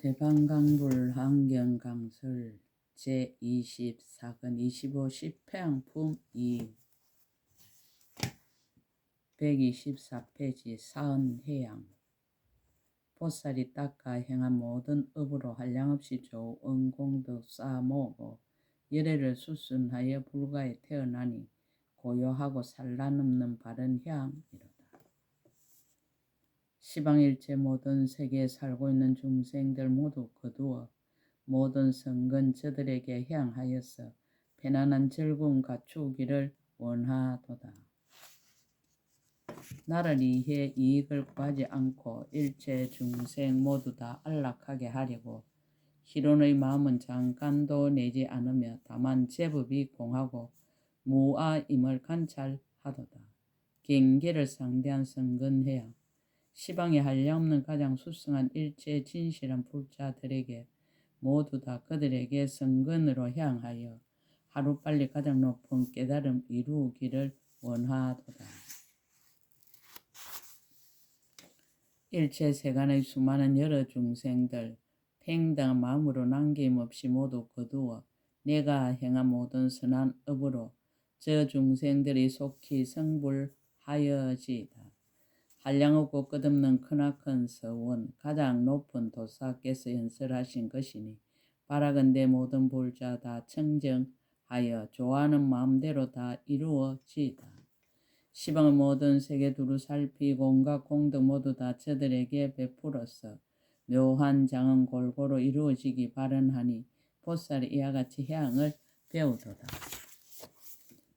대방강불 환경강설 제24권 25 10회양품 2 124페이지 사은해양 보살이 닦아 행한 모든 업으로 한량없이 조우 은공덕 쌓아모으고 열애를 수순하여 불가에 태어나니 고요하고 산란 없는 바른 향이로다. 시방일체 모든 세계에 살고 있는 중생들 모두 거두어 모든 성근 저들에게 향하여서 편안한 즐거움 갖추기를 원하도다. 나를 위해 이익을 구하지 않고 일체 중생 모두 다 안락하게 하려고 희론의 마음은 잠깐도 내지 않으며 다만 제법이 공하고 무아임을 관찰하도다. 경계를 상대한 성근해야 시방에 한량없는 가장 수승한 일체 진실한 불자들에게 모두 다 그들에게 성근으로 향하여 하루빨리 가장 높은 깨달음 이루기를 원하도다. 일체 세간의 수많은 여러 중생들 평등한 마음으로 남김없이 모두 거두어 내가 행한 모든 선한 업으로 저 중생들이 속히 성불하여지이다. 한량없고 끝없는 크나큰 서원 가장 높은 도사께서 연설하신 것이니 바라건대 모든 불자 다 청정하여 좋아하는 마음대로 다 이루어지이다. 시방의 모든 세계 두루 살피고 온갖 공덕 모두 다 저들에게 베풀어서 묘한 장은 골고루 이루어지기 바라하니 보살이 이와 같이 향을 배우도다.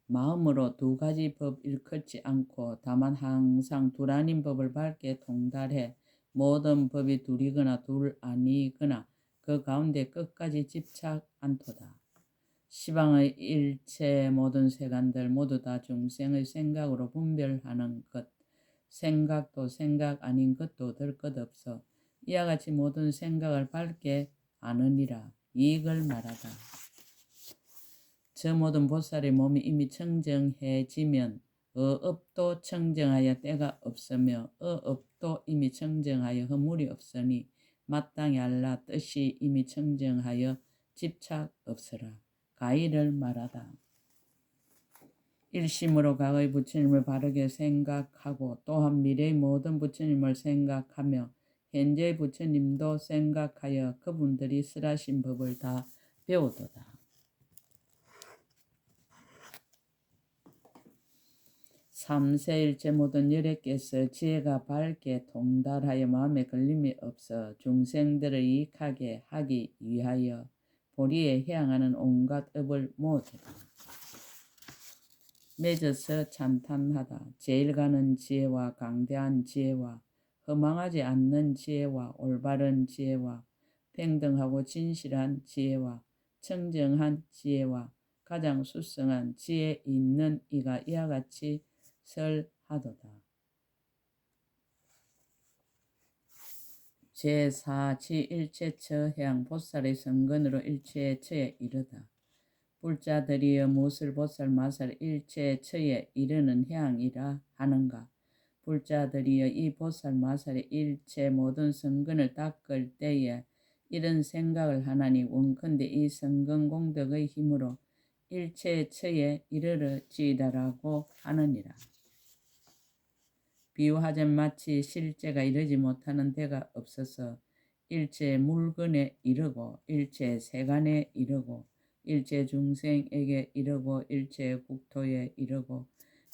마음으로 두 가지 법 일컫지 않고 다만 항상 둘 아닌 법을 밝게 통달해 모든 법이 둘이거나 둘 아니거나 그 가운데 끝까지 집착 않도다. 시방의 일체 모든 세간들 모두 다 중생의 생각으로 분별하는 것, 생각도 생각 아닌 것도 될 것 없어 이와 같이 모든 생각을 밝게 아느니라 이익을 말하다. 저 모든 보살의 몸이 이미 청정해지면 업도 청정하여 때가 없으며 업도 이미 청정하여 허물이 없으니 마땅히 알라 뜻이 이미 청정하여 집착 없으라 가히를 말하다. 일심으로 과거의 부처님을 바르게 생각하고 또한 미래의 모든 부처님을 생각하며 현재의 부처님도 생각하여 그분들이 설하신 법을 다 배우도다. 삼세일체 모든 열애께서 지혜가 밝게 통달하여 마음에 걸림이 없어 중생들을 이익하게 하기 위하여 보리에 해양하는 온갖 업을 모으도다. 맺어서 찬탄하다. 제일 가는 지혜와 강대한 지혜와 허망하지 않는 지혜와 올바른 지혜와 평등하고 진실한 지혜와 청정한 지혜와 가장 수성한 지혜 있는 이가 이와 같이 설하도다. 제4지 일체처 해양 보살의 성근으로 일체처에 이르다. 불자들이여 무엇을 보살 마살 일체처에 이르는 해양이라 하는가. 불자들이여 이 보살 마살의 일체 모든 성근을 닦을 때에 이런 생각을 하나니 원컨대 이 성근 공덕의 힘으로 일체처에 이르러지이다라고 하느니라. 비유하자면 마치 실제가 이르지 못하는 데가 없어서 일체 물건에 이르고 일체 세간에 이르고 일체 중생에게 이르고 일체 국토에 이르고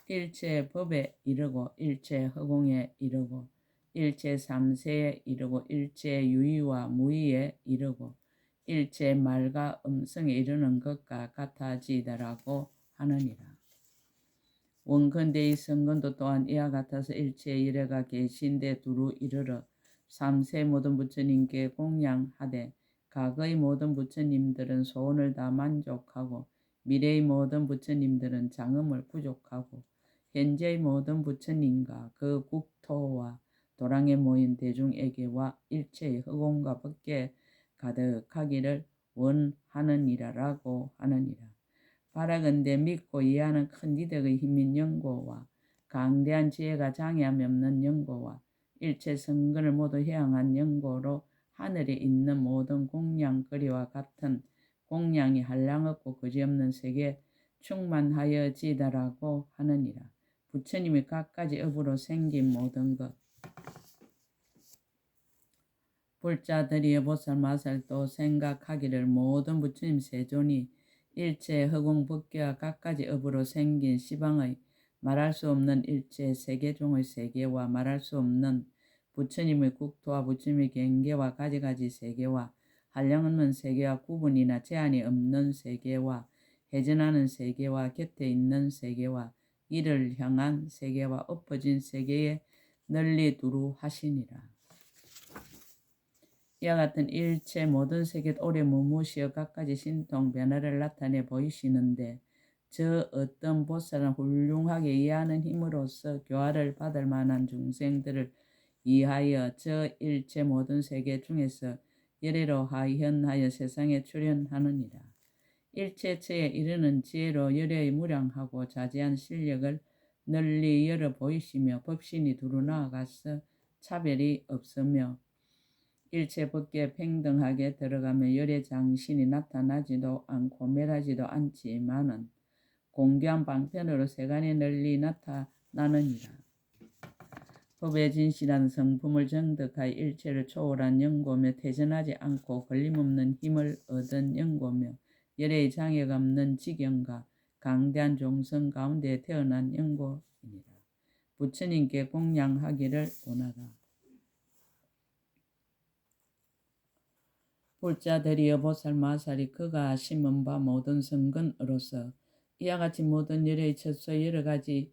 일체 법에 이르고 일체 허공에 이르고 일체 삼세에 이르고 일체 유의와 무의에 이르고 일체 말과 음성에 이르는 것과 같아지다라고 하느니라. 원컨대 이 성근도 또한 이와 같아서 일체의 열애가 계신데 두루 이르러 삼세 모든 부처님께 공양하되 과거의 모든 부처님들은 소원을 다 만족하고 미래의 모든 부처님들은 장엄을 부족하고 현재의 모든 부처님과 그 국토와 도랑에 모인 대중에게와 일체의 허공과 밖에 가득하기를 원하느니라라고 하느니라. 바라건대 믿고 이해하는 큰 이덕의 힘인 영고와 강대한 지혜가 장애함이 없는 영고와 일체 성근을 모두 해양한 영고로 하늘에 있는 모든 공양거리와 같은 공양이 한량없고 그지없는 세계에 충만하여지다라고 하느니라. 부처님이 갖가지 업으로 생긴 모든 것. 불자들이 보살마살도 생각하기를 모든 부처님 세존이 일체 허공법계와 갖가지 업으로 생긴 시방의 말할 수 없는 일체 세계종의 세계와 말할 수 없는 부처님의 국토와 부처님의 경계와 가지가지 세계와 한량없는 세계와 구분이나 제한이 없는 세계와 회전하는 세계와 곁에 있는 세계와 이를 향한 세계와 엎어진 세계에 널리 두루 하시니라. 이와 같은 일체 모든 세계 오래 무무시어 갖가지 신통 변화를 나타내 보이시는데 저 어떤 보살은 훌륭하게 이해하는 힘으로써 교화를 받을 만한 중생들을 이하여 저 일체 모든 세계 중에서 열애로 하현하여 세상에 출현하느니라. 일체처에 이르는 지혜로 열애의 무량하고 자제한 실력을 널리 열어 보이시며 법신이 두루 나아가서 차별이 없으며 일체 법계에 평등하게 들어가며 열의 장신이 나타나지도 않고 멸하지도 않지만은 공교한 방편으로 세간에 널리 나타나느니라. 법의 진실한 성품을 정득하여 일체를 초월한 영고며 퇴전하지 않고 걸림없는 힘을 얻은 영고며 열의 장애가 없는 지경과 강대한 종성 가운데 태어난 영고이니라. 부처님께 공양하기를 원하라. 불자들이여 보살마살이 그가 심은 바 모든 성근으로서 이와 같이 모든 열의 처소 여러가지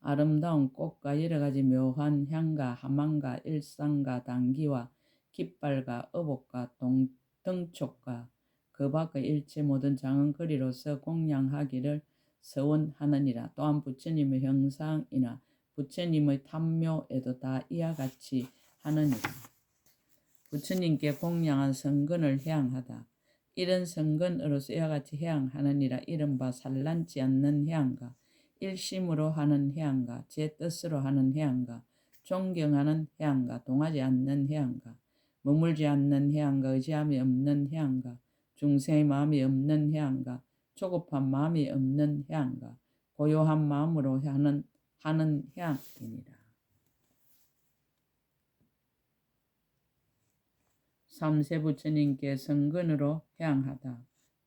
아름다운 꽃과 여러가지 묘한 향과 하망과 일상과 당기와 깃발과 어복과 등촉과 그 밖의 일체 모든 장언거리로서 공양하기를 서원하느니라. 또한 부처님의 형상이나 부처님의 탐묘에도 다 이와 같이 하느니라. 부처님께 공양한 성근을 해양하다. 이런 성근으로서 이와 같이 해양하느니라. 이른바 산란치 않는 해양과 일심으로 하는 해양과 제 뜻으로 하는 해양과 존경하는 해양과 동하지 않는 해양과 머물지 않는 해양과 의지함이 없는 해양과 중생의 마음이 없는 해양과 조급한 마음이 없는 해양과 고요한 마음으로 하는 해양이니라. 삼세 부처님께 성근으로 해양하다.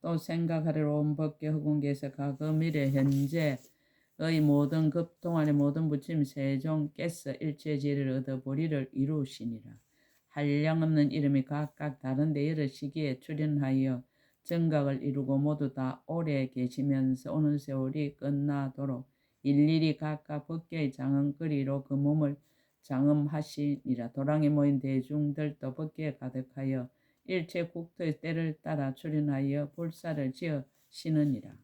또 생각하리로 온 법계 허공계에서 과거 미래 현재의 모든 급 동안의 모든 부처님 세종께서 일체 지혜를 얻어 보리를 이루시니라. 한량없는 이름이 각각 다른데 여러 시기에 출현하여 정각을 이루고 모두 다 오래 계시면서 오는 세월이 끝나도록 일일이 각각 법계의 장언거리로 그 몸을 장엄하시니라. 도랑에 모인 대중들도 법계에 가득하여 일체 국토의 때를 따라 출현하여 불사를 지으시느니라.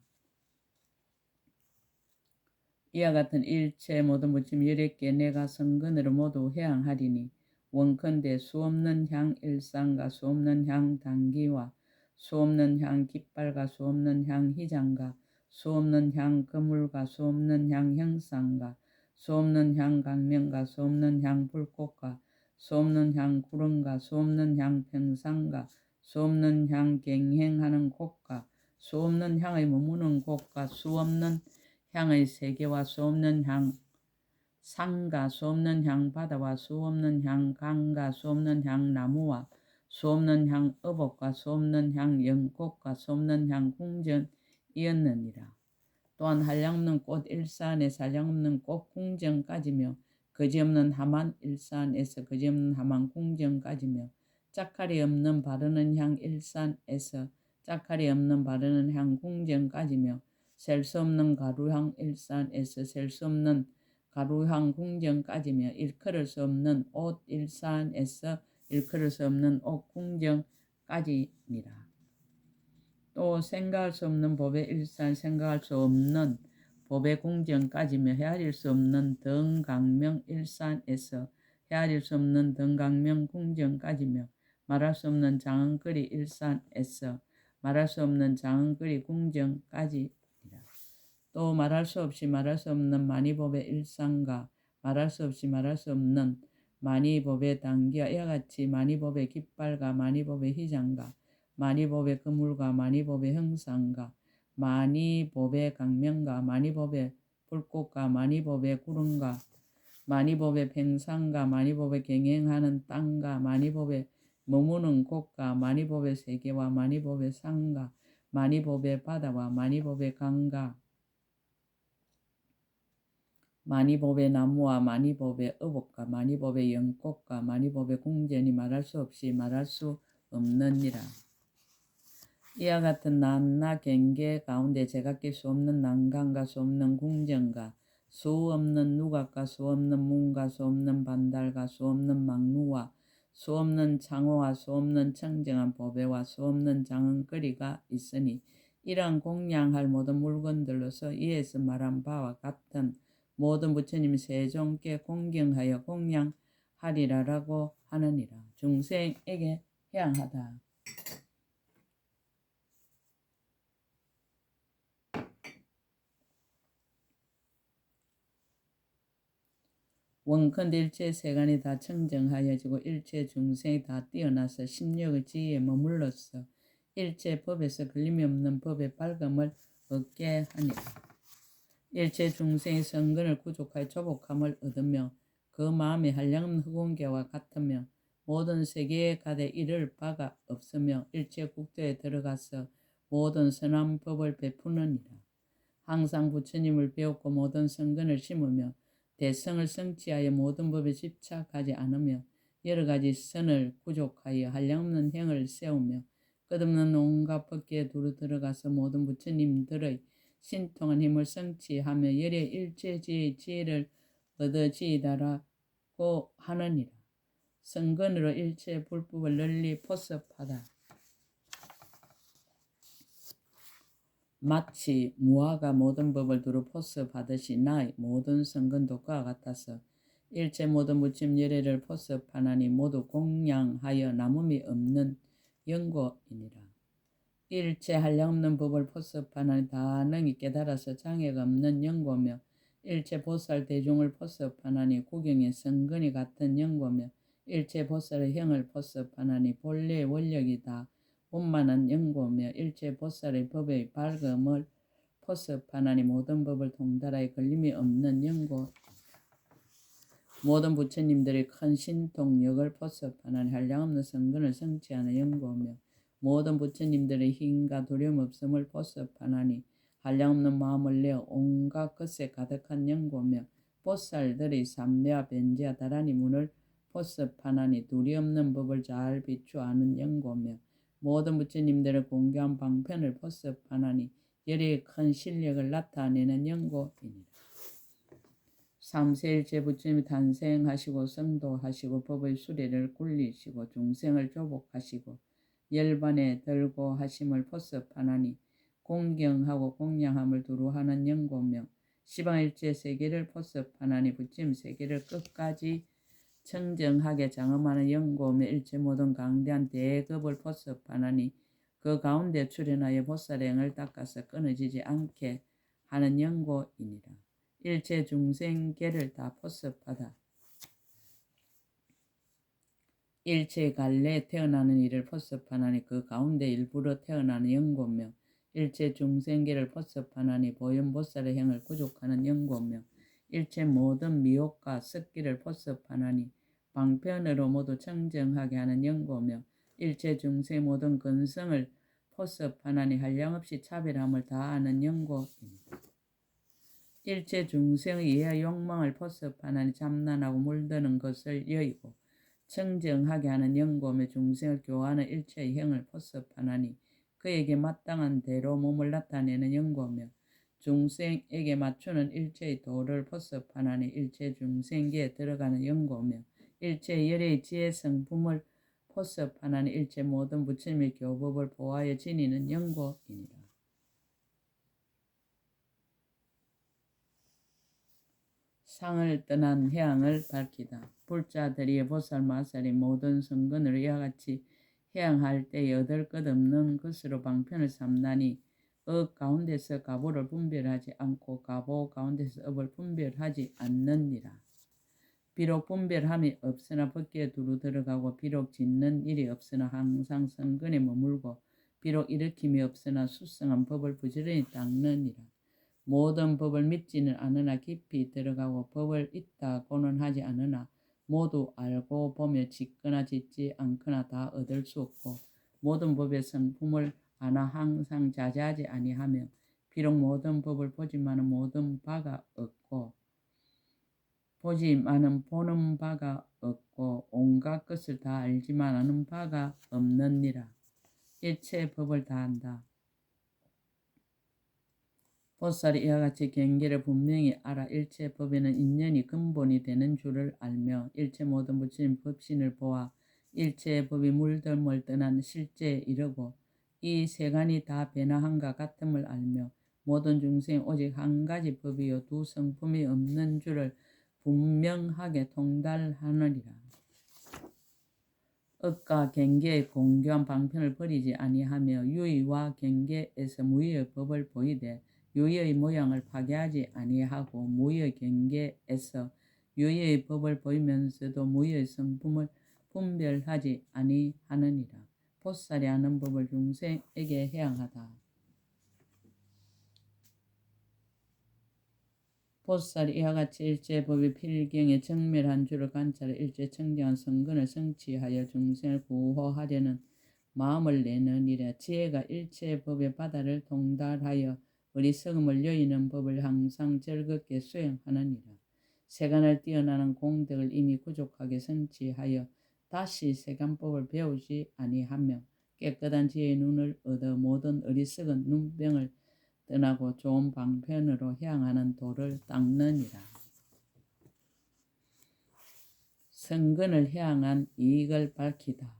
이와 같은 일체 모든 부처님 11개 내가 성근으로 모두 해양하리니 원컨대 수없는 향 일상과 수없는 향 단기와 수없는 향 깃발과 수없는 향 희장과 수없는 향 그물과 수없는 향 형상과 수없는 향 강명과 수없는 향 불꽃과 수없는 향 구름과 수없는 향 평상과 수없는 향 갱행하는 곳과 수없는 향의 머무는 곳과 수없는 향의 세계와 수없는 향 산과 수없는 향 바다와 수없는 향 강과 수없는 향 나무와 수없는 향 어복과 수없는 향 연꽃과 수없는 향 궁전이었느니라. 또한 한량없는 꽃 일산에서 한량없는 꽃 궁전까지며 거지없는 하만 일산에서 거지없는 하만 궁전까지며 짝칼이 없는 바르는 향 일산에서 짝칼이 없는 바르는 향 궁전까지며 셀 수 없는 가루향 일산에서 셀 수 없는 가루향 궁전까지며 일컬을 수 없는 옷 일산에서 일컬을 수 없는 옷 궁전까지니라. 또 생각할 수 없는 법의 일산 생각할 수 없는 법의 궁전까지며 헤아릴 수 없는 등강명 일산에서 헤아릴 수 없는 등강명 궁전까지며 말할 수 없는 장언거리 일산에서 말할 수 없는 장언거리 궁전까지 또 말할 수 없이 말할 수 없는 만이법의 일상과 말할 수 없이 말할 수 없는 만이법의 단기와 이와 같이 만이법의 깃발과 만이법의 휘장과 만이법의 그물과 만이법의 형상과 만이법의 강명과 만이법의 불꽃과 만이법의 구름과 만이법의 팽상과 만이법의 경행하는 땅과 만이법의 머무는 곳과 만이법의 세계와 만이법의 산과 만이법의 바다와 만이법의 강과 만이법의 나무와 만이법의 어복과 만이법의 연꽃과 만이법의 궁전이 말할 수 없이 말할 수 없느니라. 이와 같은 난나 경계 가운데 제각기 수 없는 난간과 수 없는 궁전과 수 없는 누각과 수 없는 문과 수 없는 반달과 수 없는 망루와 수 없는 창호와 수 없는 청정한 보배와 수 없는 장은거리가 있으니 이러한 공양할 모든 물건들로서 이에서 말한 바와 같은 모든 부처님 세종께 공경하여 공양하리라라고 하느니라. 중생에게 해양하다. 원컨대 일체 세간이 다 청정하여지고 일체 중생이 다 뛰어나서 심력의 지혜에 머물러서 일체 법에서 걸림이 없는 법의 밝음을 얻게 하니라. 일체 중생이 성근을 구족하여 조복함을 얻으며 그 마음이 한량없는 흑원계와 같으며 모든 세계에 가되 이를 바가 없으며 일체 국토에 들어가서 모든 선한 법을 베푸느니라. 항상 부처님을 배웠고 모든 성근을 심으며 대성을 성취하여 모든 법에 집착하지 않으며 여러 가지 선을 구족하여 한량없는 행을 세우며 끝없는 온갖 법계에 두루 들어가서 모든 부처님들의 신통한 힘을 성취하며 열의 일체지의 지혜를 얻어지이다라고 하느니라. 성근으로 일체 불법을 널리 포섭하다. 마치 무화가 모든 법을 두루 포섭하듯이 나의 모든 성근도 그와 같아서 일체 모든 부처님 열애를 포섭하나니 모두 공양하여 남음이 없는 연고이니라. 일체 한량없는 법을 포섭하나니 다 능히 깨달아서 장애가 없는 연고며 일체 보살 대중을 포섭하나니 구경의 성근이 같은 연고며 일체 보살의 형을 포섭하나니 본래의 원력이 다 원만한 연고며 일체 보살의 법의 밝음을 포섭하나니 모든 법을 통달하여 걸림이 없는 연고. 모든 부처님들의 큰 신통력을 포섭하나니 한량없는 성근을 성취하는 연고며 모든 부처님들의 힘과 두려움 없음을 포섭하나니 한량없는 마음을 내어 온갖 것에 가득한 연고며 보살들의 삼매와 변제와 다란히 문을 포섭하나니 두려움없는 법을 잘 비추하는 연고며 모든 부처님들의 공교한 방편을 포섭하나니 열의 큰 실력을 나타내는 연고이니라. 삼세일체 부처님이 탄생하시고 성도하시고 법의 수레를 굴리시고 중생을 조복하시고 열반에 들고 하심을 포섭하나니 공경하고 공양함을 두루 하는 연고며 시방일체 세계를 포섭하나니 부처님 세계를 끝까지 청정하게 장엄하는 연고며 일체 모든 강대한 대급을 포섭하나니 그 가운데 출현하여 보살행을 닦아서 끊어지지 않게 하는 연고이니라. 일체 중생계를 다 포섭하다. 일체 갈래 태어나는 일을 포섭하나니 그 가운데 일부러 태어나는 연고며 일체 중생계를 포섭하나니 보현보살의 행을 구족하는 연고며 일체 모든 미혹과 습기를 포섭하나니 방편으로 모두 청정하게 하는 연고며 일체 중생 모든 근성을 포섭하나니 한량없이 차별함을 다하는 연고입니다. 일체 중생의 이해 욕망을 포섭하나니 잠난하고 물드는 것을 여의고 청정하게 하는 연고며 중생을 교화하는 일체의 행을 포섭하나니 그에게 마땅한 대로 몸을 나타내는 연고며 중생에게 맞추는 일체의 도를 포섭하나니 일체 중생계에 들어가는 연고며 일체 열의 지혜 성품을 포섭하나니 일체 모든 부처님의 교법을 보하여 지니는 연고이니라. 상을 떠난 해양을 밝히다. 불자들이 보살 마살이 모든 성근을 이와 같이 해양할 때에 얻을 것 없는 것으로 방편을 삼나니 업 가운데서 가보를 분별하지 않고 가보 가운데서 업을 분별하지 않느니라. 비록 분별함이 없으나 법계에 두루 들어가고 비록 짓는 일이 없으나 항상 성근에 머물고 비록 일으킴이 없으나 수성한 법을 부지런히 닦느니라. 모든 법을 믿지는 않으나 깊이 들어가고 법을 있다고는 하지 않으나 모두 알고 보며 짓거나 짓지 않거나 다 얻을 수 없고 모든 법의 성품을 아나 항상 자제하지 아니하며 비록 모든 법을 보지만은 모든 바가 없고 보지만은 보는 바가 없고 온갖 것을 다 알지만 아는 바가 없느니라. 일체 법을 다 안다. 보살이 이와 같이 경계를 분명히 알아 일체 법에는 인연이 근본이 되는 줄을 알며 일체 모든 부처님 법신을 보아 일체 법이 물들물 떠난 실제에 이르고 이 세간이 다 변화한과 같음을 알며 모든 중생이 오직 한 가지 법이요 두 성품이 없는 줄을 분명하게 통달하느니라. 억과 경계의 공교한 방편을 버리지 아니하며 유의와 경계에서 무의의 법을 보이되 유의의 모양을 파괴하지 아니하고 무의의 경계에서 유의의 법을 보이면서도 무의의 성품을 분별하지 아니하느니라. 보살이 아는 법을 중생에게 해양하다. 보살이 이와 같이 일체 법의 필경에 정멸한 줄을 관찰해 일체 청정한 성근을 성취하여 중생을 구호하려는 마음을 내느니라. 지혜가 일체 법의 바다를 통달하여 어리석음을 여의는 법을 항상 즐겁게 수행하느니라. 세간을 뛰어나는 공덕을 이미 부족하게 성취하여 다시 세간법을 배우지 아니하며 깨끗한 지혜의 눈을 얻어 모든 어리석은 눈병을 떠나고 좋은 방편으로 향하는 도를 닦느니라. 성근을 향한 이익을 밝히다.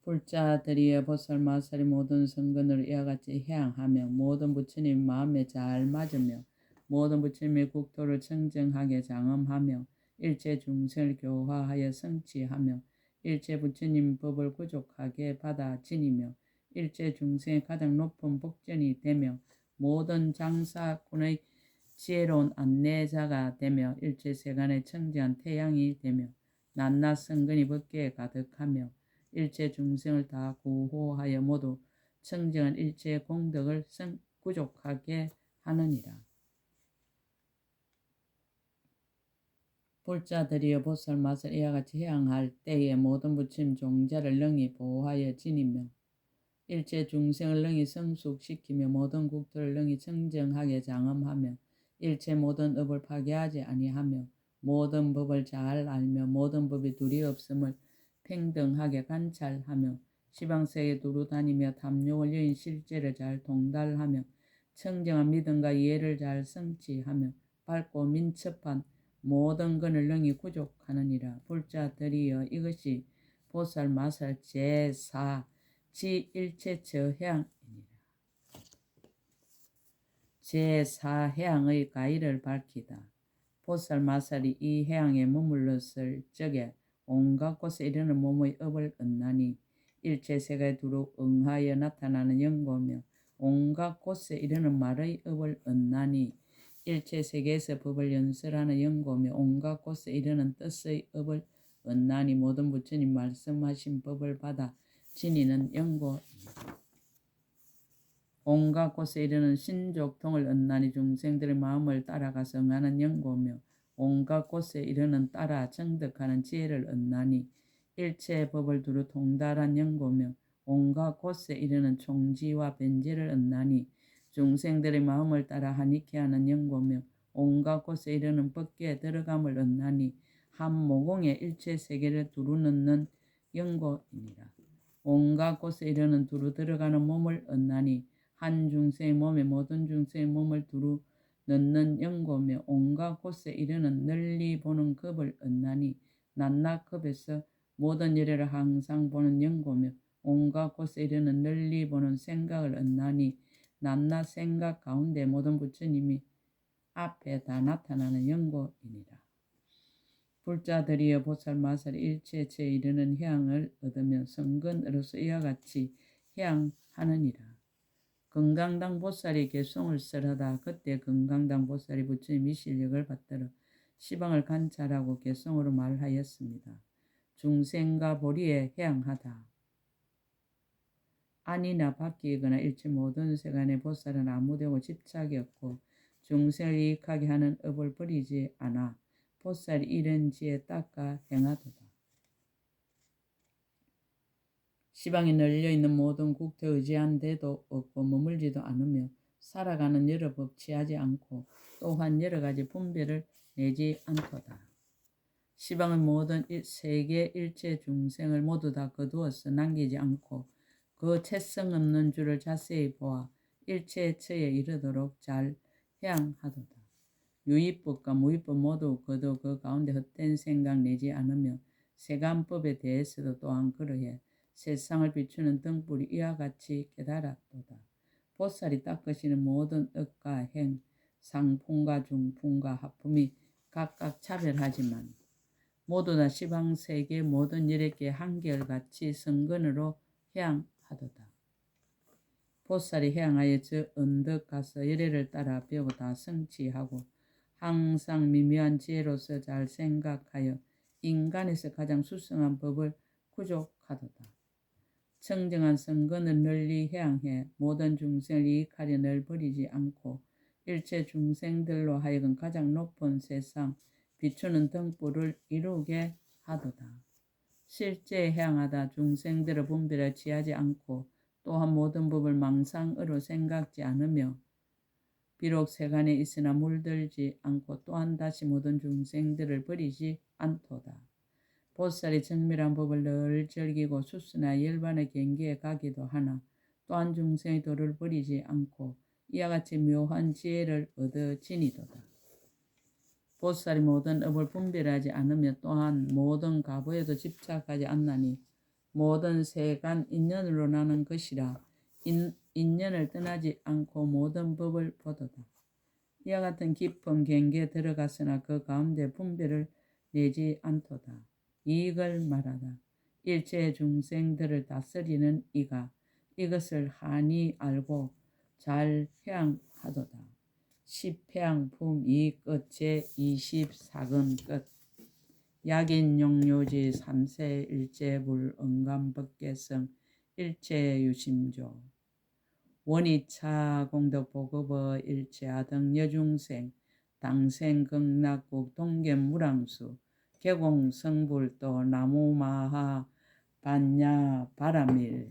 불자들이여 보살 마살이 모든 성근을 이와 같이 향하며 모든 부처님 마음에 잘 맞으며 모든 부처님의 국토를 청정하게 장엄하며 일체 중생을 교화하여 성취하며 일체 부처님 법을 구족하게 받아 지니며 일체 중생의 가장 높은 복전이 되며 모든 장사꾼의 지혜로운 안내자가 되며 일체 세간의 청정한 태양이 되며 낱낱 성근이 법계에 가득하며 일체 중생을 다 구호하여 모두 청정한 일체의 공덕을 구족하게 하느니라. 불자들이여 보살 마살 이와 같이 해양할 때에 모든 부처님 종자를 능히 보호하여 지니며 일체 중생을 능히 성숙시키며 모든 국토를 능히 청정하게 장엄하며 일체 모든 업을 파괴하지 아니하며 모든 법을 잘 알며 모든 법이 둘이 없음을 평등하게 관찰하며 시방세에 두루 다니며 탐욕을 여인 실제를 잘 통달하며 청정한 믿음과 이해를 잘 성취하며 밝고 민첩한 모든 근을 능히 구족하느니라. 불자들이여 이것이 보살 마살 제4 지일체 저향이니라. 제4해양의 가의를 밝히다. 보살 마살이 이 해양에 머물렀을 적에 온갖 곳에 이르는 몸의 업을 얻나니 일체 세계에 두루 응하여 나타나는 연고며 온갖 곳에 이르는 말의 업을 얻나니 일체 세계에서 법을 연설하는 연고며 온갖 곳에 이르는 뜻의 업을 얻나니 모든 부처님 말씀하신 법을 받아 지니는 연고입니다. 온갖 곳에 이르는 신족통을 얻나니 중생들의 마음을 따라가서 응하는 연고며 온갖 곳에 이르는 따라 정득하는 지혜를 얻나니 일체의 법을 두루 통달한 연고며 온갖 곳에 이르는 총지와 변제를 얻나니 중생들의 마음을 따라 하니케 하는 연고며 온갖 곳에 이르는 법계에 들어감을 얻나니 한 모공에 일체 세계를 두루 넣는 연고이니라. 온갖 곳에 이르는 두루 들어가는 몸을 얻나니 한 중생의 몸에 모든 중생의 몸을 두루 넣는 연고며 온갖 곳에 이르는 널리 보는 겁을 얻나니 낱낱 겁에서 모든 열애를 항상 보는 연고며 온갖 곳에 이르는 널리 보는 생각을 얻나니 낱낱 생각 가운데 모든 부처님이 앞에 다 나타나는 연고이니라. 불자들이여 보살 마살 일체체에 이르는 향을 얻으며 성근으로서 이와 같이 향하느니라. 금강당 보살이 개송을 썰하다 그때 금강당 보살이 부처님이 실력을 받들어 시방을 관찰하고 개송으로 말하였습니다. 중생과 보리에 해양하다. 안이나 바뀌거나 일체 모든 세간의 보살은 아무되고 집착이 없고 중생을 이익하게 하는 업을 버리지 않아 보살이 이런 지에 닦아 행하도다. 시방에 널려있는 모든 국토 의지한 데도 없고 머물지도 않으며 살아가는 여러 법 취하지 않고 또한 여러 가지 분별을 내지 않도다. 시방의 모든 세계 일체 중생을 모두 다 거두어서 남기지 않고 그 채성 없는 줄을 자세히 보아 일체의 처에 이르도록 잘 해양하도다. 유의법과 무의법 모두 거두 그 가운데 헛된 생각 내지 않으며 세간법에 대해서도 또한 그러해 세상을 비추는 등불이 이와 같이 깨달았도다. 보살이 닦으시는 모든 업과 행, 상품과 중품과 하품이 각각 차별하지만 모두 다 시방세계 모든 열애계 한결같이 성근으로 해양하도다. 보살이 해양하여 저 언덕 가서 열애를 따라 배우고 다 성취하고 항상 미묘한 지혜로서 잘 생각하여 인간에서 가장 수성한 법을 구족하도다. 청정한 성근을 널리 해양해 모든 중생을 이익하려 늘 버리지 않고 일체 중생들로 하여금 가장 높은 세상 비추는 등불을 이루게 하도다. 실제 해양하다 중생들의 분별을 취하지 않고 또한 모든 법을 망상으로 생각지 않으며 비록 세간에 있으나 물들지 않고 또한 다시 모든 중생들을 버리지 않도다. 보살이 정밀한 법을 늘 즐기고 수수나 열반의 경계에 가기도 하나 또한 중생의 도를 버리지 않고 이와 같이 묘한 지혜를 얻어 지니도다. 보살이 모든 업을 분별하지 않으며 또한 모든 가보에도 집착하지 않나니 모든 세간 인연으로 나는 것이라 인연을 떠나지 않고 모든 법을 보도다. 이와 같은 깊은 경계에 들어갔으나 그 가운데 분별을 내지 않도다. 이익을 말하다. 일체 중생들을 다스리는 이가 이것을 한이 알고 잘 해양하도다. 10해양품 이끝 제24근 끝. 약인용료지 3세 일체불 언감법계성 일체유심조 원이차 공덕보급어 일체아등 여중생 당생극락국 동계무랑수 개공성불도 나무마하 반야 바라밀